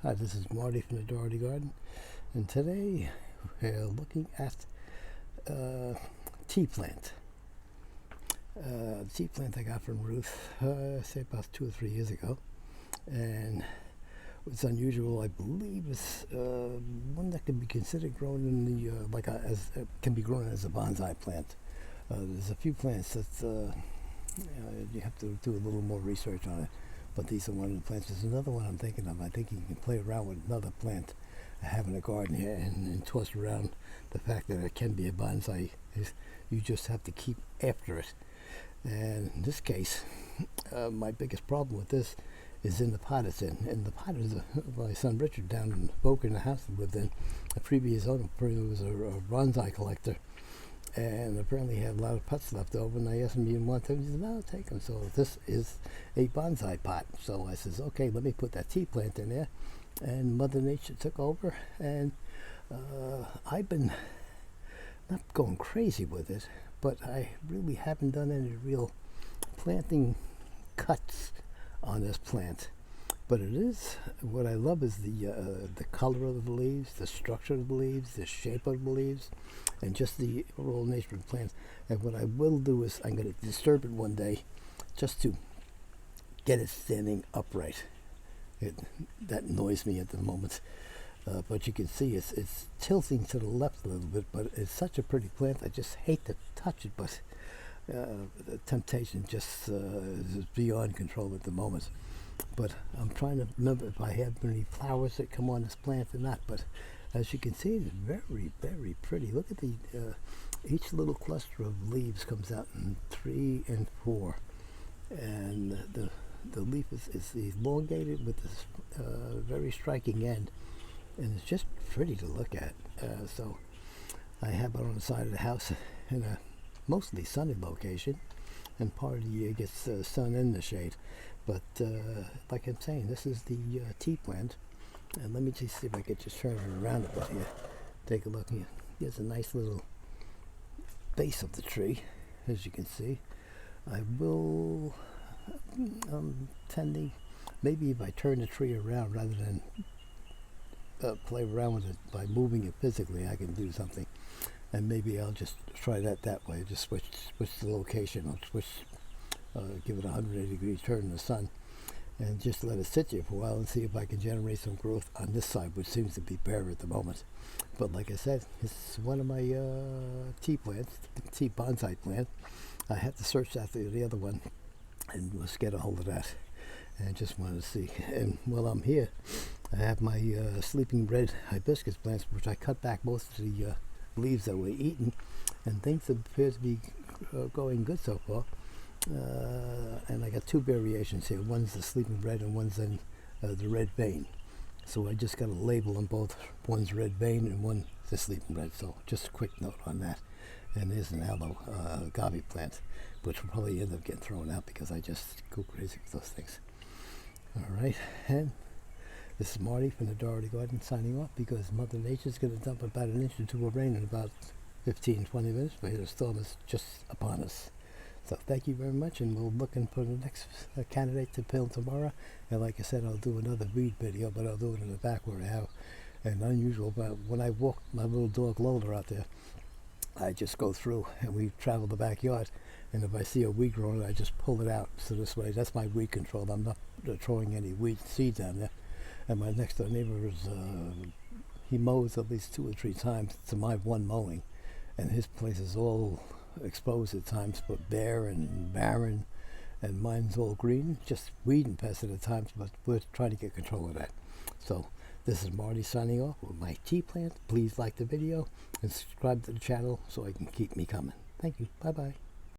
Hi, this is Marty from the Dougherty Garden, and today we're looking at tea plant. Tea plant I got from Ruth, say about 2 or 3 years ago, and what's unusual, I believe, is one that can be considered grown in the can be grown as a bonsai plant. There's a few plants that you have to do a little more research on it. But these are one of the plants. There's another one I'm thinking of. I think you can play around with another plant I have in the garden here and toss around the fact that it can be a bonsai. You just have to keep after it. And in this case, my biggest problem with this is in the pot it's in. And the pot is my son Richard down in Fukien, the house he lived in. The previous owner was a bonsai collector. And apparently he had a lot of pots left over, and I asked him, "Do you want them?" He said, "No, take them." So this is a bonsai pot. So I says, "Okay, let me put that tea plant in there." And Mother Nature took over, and I've been not going crazy with it, but I really haven't done any real planting cuts on this plant. But it is, what I love is the color of the leaves, the structure of the leaves, the shape of the leaves, and just the overall nature of the plant. And what I will do is I'm going to disturb it one day just to get it standing upright. That annoys me at the moment. But you can see it's tilting to the left a little bit, but it's such a pretty plant. I just hate to touch it, but the temptation just is beyond control at the moment. But I'm trying to remember if I have any flowers that come on this plant or not. But as you can see, it's very, very pretty. Look at each little cluster of leaves comes out in 3 and 4, and the leaf is elongated with this very striking end, and it's just pretty to look at. So I have it on the side of the house in a mostly sunny location, and part of the year gets sun in the shade. But like I'm saying, this is the tea plant. And let me just see if I can just turn it around a bit here. Take a look here. Here's a nice little base of the tree, as you can see. I will, tending, maybe if I turn the tree around rather than play around with it by moving it physically, I can do something. And maybe I'll just try that way. Just switch the location. Give it a 180-degree turn in the sun, and just let it sit there for a while and see if I can generate some growth on this side, which seems to be bare at the moment. But like I said, it's one of my tea plants, tea bonsai plant. I had to search after the other one and let's get a hold of that. And just wanted to see. And while I'm here, I have my sleeping red hibiscus plants, which I cut back most of the leaves that were eaten, and things appear to be going good so far. And I got 2 variations here. One's the sleeping red and one's in the red vein. So I just got a label on both. One's red vein and one's the sleeping red. So just a quick note on that. And there's an aloe agave plant, which will probably end up getting thrown out because I just go crazy with those things. All right, and this is Marty from the Dougherty Garden signing off, because Mother Nature's going to dump about an inch or 2 of rain in about 15-20 minutes, but the storm is just upon us. So thank you very much, and we'll look for the next candidate to peel tomorrow. And like I said, I'll do another weed video, but I'll do it in the back where I have an unusual. But when I walk my little dog Lola out there, I just go through and we travel the backyard. And if I see a weed growing, I just pull it out. So this way, that's my weed control. I'm not throwing any weed seeds down there. And my next door neighbor is he mows at least 2 or 3 times to my one mowing, and his place is all exposed at times, but bare and barren, and mine's all green, just weed and pest at times, but we're trying to get control of that. So this is Marty signing off with my tea plant. Please like the video and subscribe to the channel so I can keep me coming. Thank you. Bye bye.